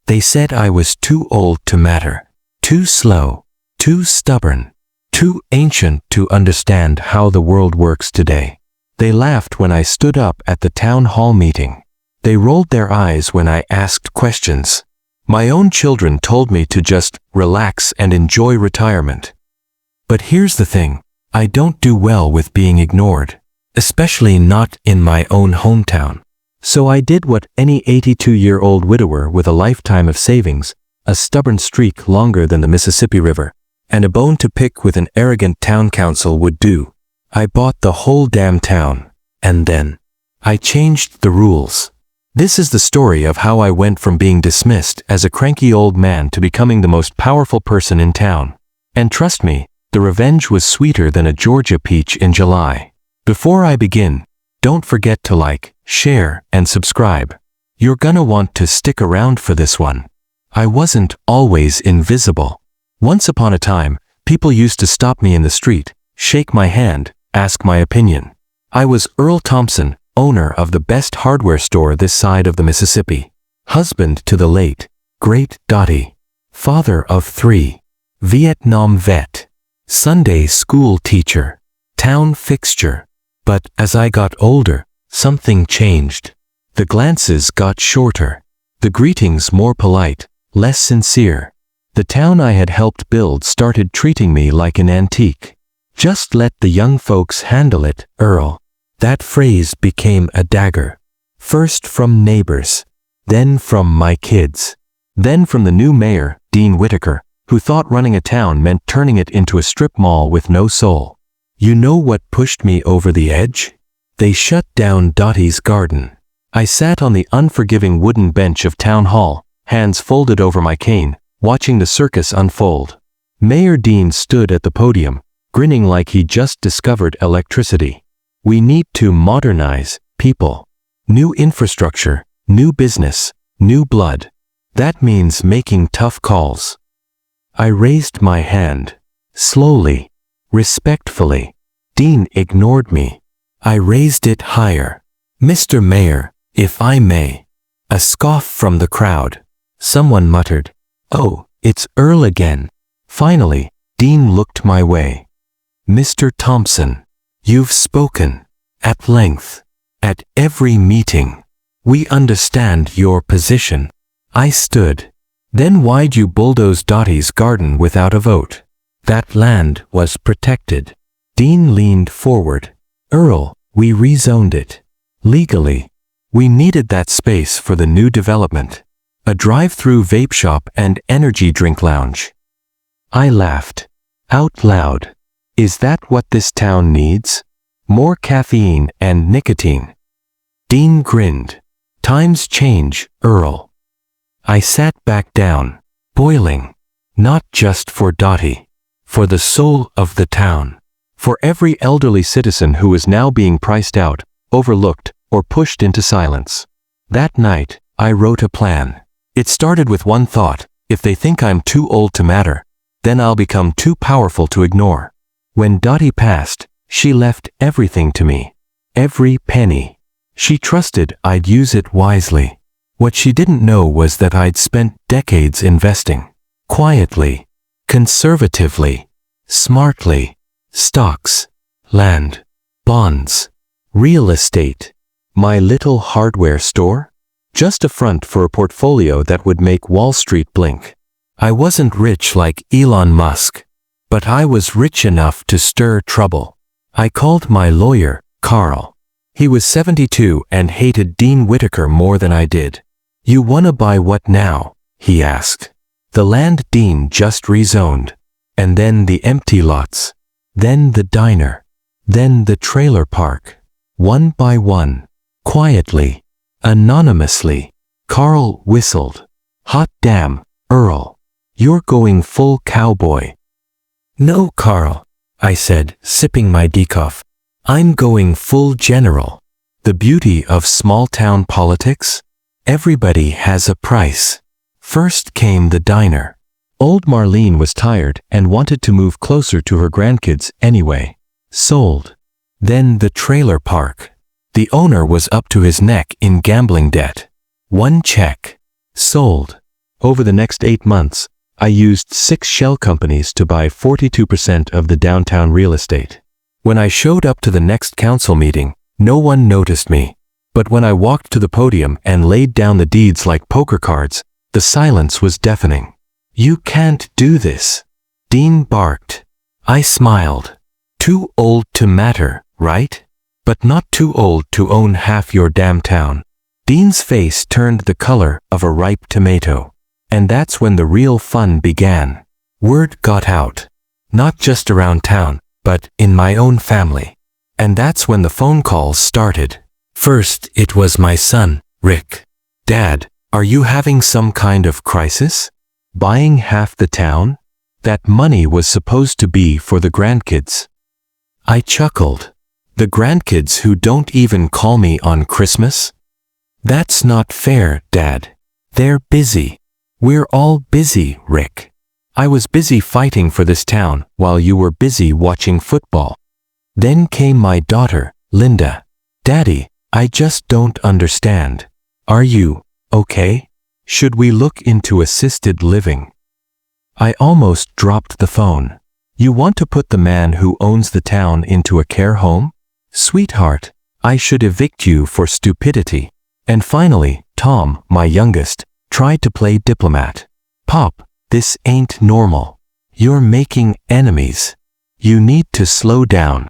They said I was too old to matter, too slow, too stubborn, too ancient to understand how the world works today. They laughed when I stood up at the town hall meeting. They rolled their eyes when I asked questions. My own children told me to just relax and enjoy retirement. But here's the thing, I don't do well with being ignored, especially not in my own hometown. So I did what any 82-year-old widower with a lifetime of savings, a stubborn streak longer than the Mississippi River, and a bone to pick with an arrogant town council would do. I bought the whole damn town, and then I changed the rules. This is the story of how I went from being dismissed as a cranky old man to becoming the most powerful person in town. And trust me, the revenge was sweeter than a Georgia peach in July. Before I begin, don't forget to like, share, and subscribe. You're gonna want to stick around for this one. I wasn't always invisible. Once upon a time, people used to stop me in the street, shake my hand, ask my opinion. I was Earl Thompson, owner of the best hardware store this side of the Mississippi, husband to the late, great Dottie, father of 3, Vietnam vet, Sunday school teacher, town fixture. But as I got older, something changed. The glances got shorter, the greetings more polite, less sincere. The town I had helped build started treating me like an antique. Just let the young folks handle it, Earl. That phrase became a dagger. First from neighbors, then from my kids, then from the new mayor, Dean Whitaker, who thought running a town meant turning it into a strip mall with no soul. You know what pushed me over the edge? They shut down Dottie's garden. I sat on the unforgiving wooden bench of town hall, hands folded over my cane, watching the circus unfold. Mayor Dean stood at the podium, grinning like he just discovered electricity. We need to modernize people. New infrastructure, new business, new blood. That means making tough calls. I raised my hand. Slowly, respectfully. Dean ignored me. I raised it higher. Mr. Mayor, if I may. A scoff from the crowd. Someone muttered, "Oh, it's Earl again." Finally, Dean looked my way. "Mr. Thompson, you've spoken. At length. At every meeting. We understand your position." I stood. "Then why'd you bulldoze Dottie's garden without a vote? That land was protected." Dean leaned forward. "Earl, we rezoned it. Legally. We needed that space for the new development. A drive-through vape shop and energy drink lounge." I laughed. Out loud. Is that what this town needs? More caffeine and nicotine? Dean grinned. "Times change, Earl." I sat back down, boiling. Not just for Dottie. For the soul of the town. For every elderly citizen who is now being priced out, overlooked, or pushed into silence. That night, I wrote a plan. It started with one thought: if they think I'm too old to matter, then I'll become too powerful to ignore. When Dottie passed, she left everything to me. Every penny. She trusted I'd use it wisely. What she didn't know was that I'd spent decades investing. Quietly. Conservatively. Smartly. Stocks. Land. Bonds. Real estate. My little hardware store? Just a front for a portfolio that would make Wall Street blink. I wasn't rich like Elon Musk, but I was rich enough to stir trouble. I called my lawyer, Carl. He was 72 and hated Dean Whitaker more than I did. "You wanna buy what now?" he asked. "The land Dean just rezoned. And then the empty lots. Then the diner. Then the trailer park." One by one. Quietly. Anonymously. Carl whistled. "Hot damn, Earl. You're going full cowboy." "No, Carl," I said, sipping my decaf. "I'm going full general." The beauty of small-town politics? Everybody has a price. First came the diner. Old Marlene was tired and wanted to move closer to her grandkids anyway. Sold. Then the trailer park. The owner was up to his neck in gambling debt. One check. Sold. Over the next 8 months, I used 6 shell companies to buy 42% of the downtown real estate. When I showed up to the next council meeting, no one noticed me. But when I walked to the podium and laid down the deeds like poker cards, the silence was deafening. "You can't do this," Dean barked. I smiled. Too old to matter, right? But not too old to own half your damn town. Dean's face turned the color of a ripe tomato. And that's when the real fun began. Word got out. Not just around town, but in my own family. And that's when the phone calls started. First, it was my son, Rick. "Dad, are you having some kind of crisis? Buying half the town? That money was supposed to be for the grandkids." I chuckled. "The grandkids who don't even call me on Christmas? That's not fair, Dad. They're busy. We're all busy, Rick. I was busy fighting for this town while you were busy watching football." Then came my daughter, Linda. "Daddy, I just don't understand. Are you okay? Should we look into assisted living?" I almost dropped the phone. "You want to put the man who owns the town into a care home? Sweetheart, I should evict you for stupidity." And finally, Tom, my youngest, tried to play diplomat. "Pop, this ain't normal. You're making enemies. You need to slow down."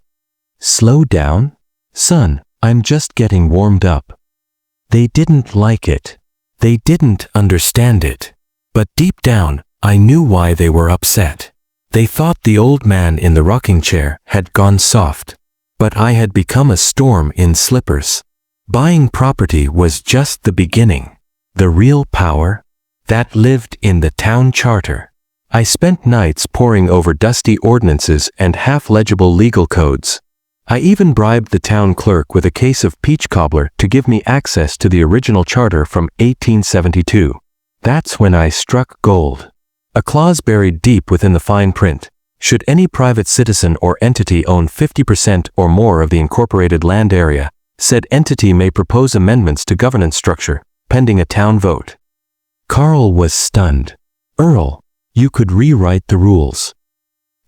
"Slow down? Son, I'm just getting warmed up." They didn't like it. They didn't understand it. But deep down, I knew why they were upset. They thought the old man in the rocking chair had gone soft. But I had become a storm in slippers. Buying property was just the beginning. The real power, that lived in the town charter. I spent nights poring over dusty ordinances and half-legible legal codes. I even bribed the town clerk with a case of peach cobbler to give me access to the original charter from 1872. That's when I struck gold. A clause buried deep within the fine print. Should any private citizen or entity own 50% or more of the incorporated land area, said entity may propose amendments to governance structure, pending a town vote. Carl was stunned. "Earl, you could rewrite the rules."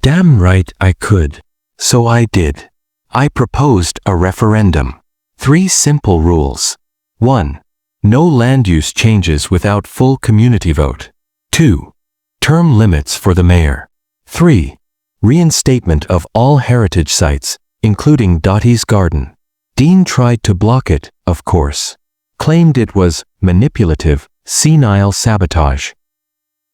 Damn right I could. So I did. I proposed a referendum. 3 simple rules. 1. No land use changes without full community vote. 2. Term limits for the mayor. 3. Reinstatement of all heritage sites, including Dottie's Garden. Dean tried to block it, of course. Claimed it was manipulative, senile sabotage.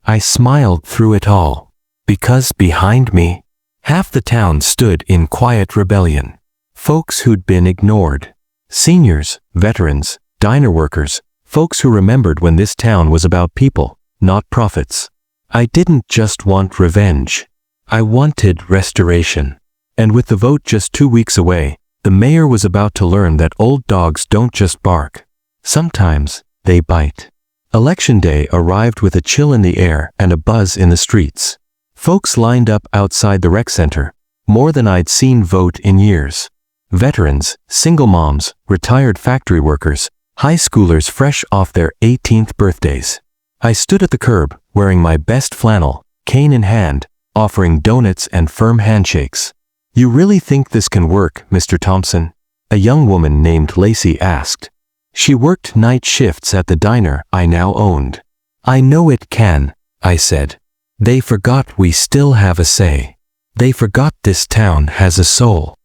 I smiled through it all, because behind me, half the town stood in quiet rebellion. Folks who'd been ignored. Seniors, veterans, diner workers, folks who remembered when this town was about people, not profits. I didn't just want revenge. I wanted restoration. And with the vote just 2 weeks away, the mayor was about to learn that old dogs don't just bark. Sometimes, they bite. Election day arrived with a chill in the air and a buzz in the streets. Folks lined up outside the rec center, more than I'd seen vote in years. Veterans, single moms, retired factory workers, high schoolers fresh off their 18th birthdays. I stood at the curb, wearing my best flannel, cane in hand, offering donuts and firm handshakes. "You really think this can work, Mr. Thompson?" a young woman named Lacey asked. She worked night shifts at the diner I now owned. "I know it can," I said. "They forgot we still have a say. They forgot this town has a soul."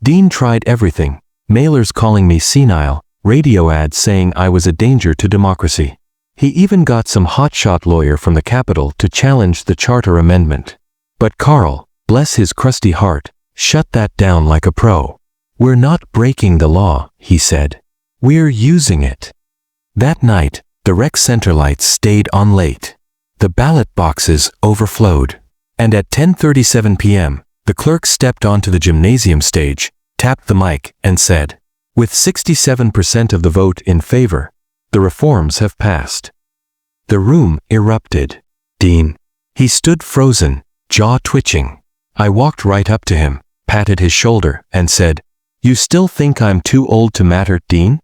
Dean tried everything, mailers calling me senile, radio ads saying I was a danger to democracy. He even got some hotshot lawyer from the Capitol to challenge the charter amendment. But Carl, bless his crusty heart, shut that down like a pro. "We're not breaking the law," he said. "We're using it." That night, the rec center lights stayed on late. The ballot boxes overflowed. And at 10:37 p.m., the clerk stepped onto the gymnasium stage, tapped the mic, and said, "With 67% of the vote in favor, the reforms have passed." The room erupted. "Dean." He stood frozen, jaw twitching. I walked right up to him, patted his shoulder, and said, "You still think I'm too old to matter, Dean?"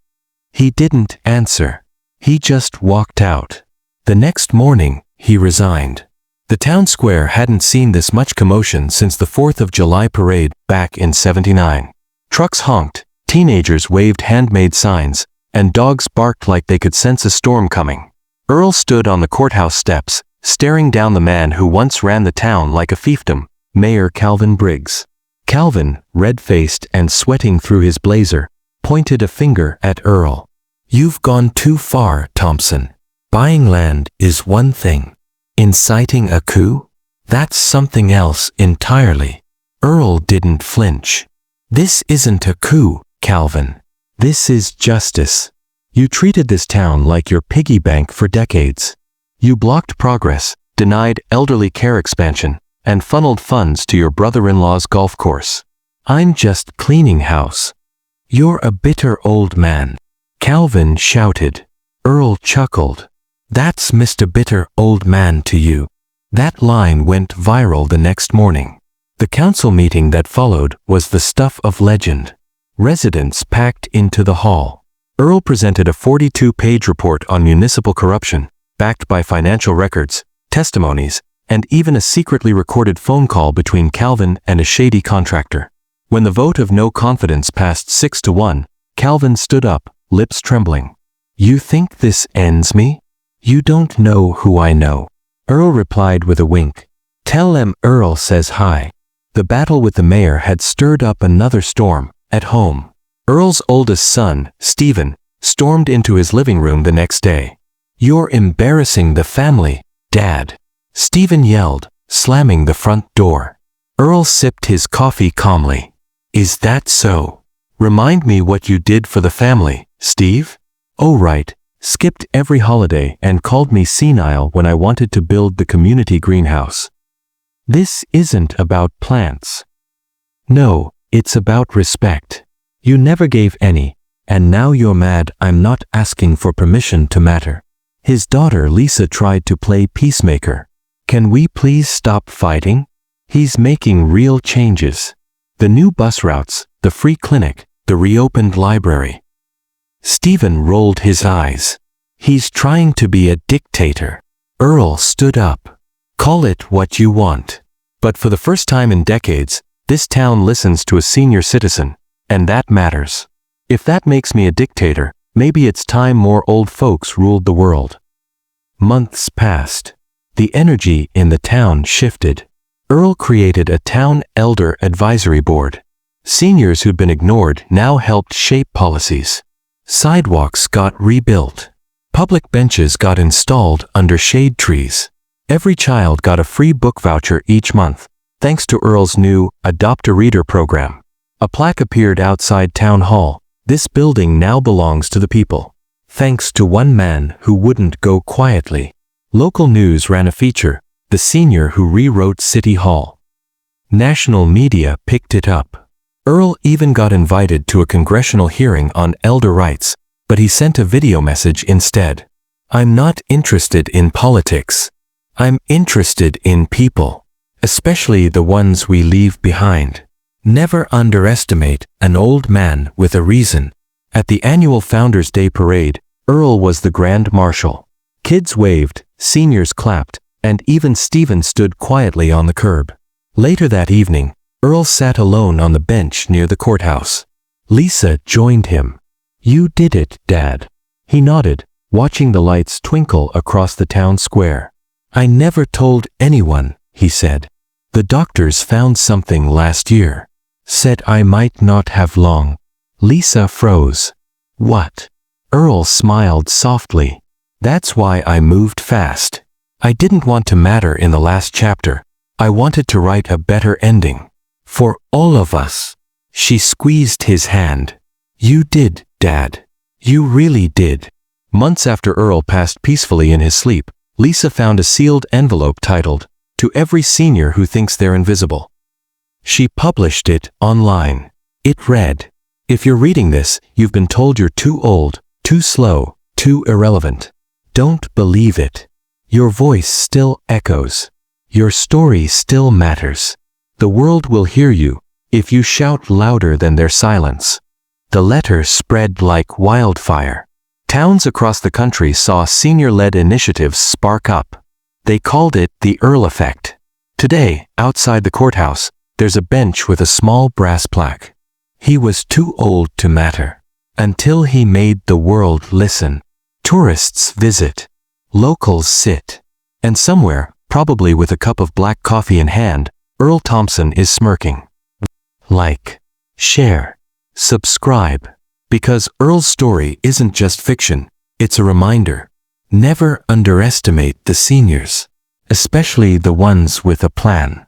He didn't answer. He just walked out. The next morning, he resigned. The town square hadn't seen this much commotion since the 4th of July parade back in '79. Trucks honked, teenagers waved handmade signs, and dogs barked like they could sense a storm coming. Earl stood on the courthouse steps, staring down the man who once ran the town like a fiefdom, Mayor Calvin Briggs. Calvin, red-faced and sweating through his blazer, pointed a finger at Earl. "You've gone too far, Thompson. Buying land is one thing. Inciting a coup? That's something else entirely." Earl didn't flinch. "This isn't a coup, Calvin. This is justice. You treated this town like your piggy bank for decades. You blocked progress, denied elderly care expansion, and funneled funds to your brother-in-law's golf course. I'm just cleaning house." "You're a bitter old man," Calvin shouted. Earl chuckled. "That's Mr. Bitter Old Man to you." That line went viral the next morning. The council meeting that followed was the stuff of legend. Residents packed into the hall. Earl presented a 42-page report on municipal corruption, backed by financial records, testimonies, and even a secretly recorded phone call between Calvin and a shady contractor. When the vote of no confidence passed 6-1, Calvin stood up, lips trembling. "You think this ends me? You don't know who I know." Earl replied with a wink. "Tell them Earl says hi." The battle with the mayor had stirred up another storm. At home, Earl's oldest son, Stephen, stormed into his living room the next day. "You're embarrassing the family, Dad," Stephen yelled, slamming the front door. Earl sipped his coffee calmly. "Is that so? Remind me what you did for the family, Steve." "Oh right, skipped every holiday and called me senile when I wanted to build the community greenhouse." "This isn't about plants." "No, it's about respect. You never gave any, and now you're mad I'm not asking for permission to matter." His daughter Lisa tried to play peacemaker. "Can we please stop fighting? He's making real changes. The new bus routes, the free clinic, the reopened library." Stephen rolled his eyes. "He's trying to be a dictator." Earl stood up. "Call it what you want. But for the first time in decades, this town listens to a senior citizen, and that matters. If that makes me a dictator, maybe it's time more old folks ruled the world." Months passed. The energy in the town shifted. Earl created a town elder advisory board. Seniors who'd been ignored now helped shape policies. Sidewalks got rebuilt. Public benches got installed under shade trees. Every child got a free book voucher each month, thanks to Earl's new Adopt a Reader program. A plaque appeared outside Town Hall. "This building now belongs to the people." Thanks to one man who wouldn't go quietly. Local news ran a feature, "The Senior Who Rewrote City Hall." National media picked it up. Earl even got invited to a congressional hearing on elder rights, but he sent a video message instead. "I'm not interested in politics. I'm interested in people, especially the ones we leave behind. Never underestimate an old man with a reason." At the annual Founders' Day parade, Earl was the Grand Marshal. Kids waved, seniors clapped, and even Stephen stood quietly on the curb. Later that evening, Earl sat alone on the bench near the courthouse. Lisa joined him. "You did it, Dad." He nodded, watching the lights twinkle across the town square. "I never told anyone," he said. "The doctors found something last year. Said I might not have long." Lisa froze. "What?" Earl smiled softly. "That's why I moved fast. I didn't want to matter in the last chapter. I wanted to write a better ending. For all of us." She squeezed his hand. "You did, Dad. You really did." Months after Earl passed peacefully in his sleep, Lisa found a sealed envelope titled, "To Every Senior Who Thinks They're Invisible." She published it online. It read, "If you're reading this, you've been told you're too old, too slow, too irrelevant. Don't believe it. Your voice still echoes. Your story still matters. The world will hear you if you shout louder than their silence." The letter spread like wildfire. Towns across the country saw senior-led initiatives spark up. They called it the Earl Effect. Today, outside the courthouse, there's a bench with a small brass plaque. He was too old to matter. Until he made the world listen. Tourists visit. Locals sit. And somewhere, probably with a cup of black coffee in hand, Earl Thompson is smirking. Like, share, subscribe. Because Earl's story isn't just fiction, it's a reminder. Never underestimate the seniors, especially the ones with a plan.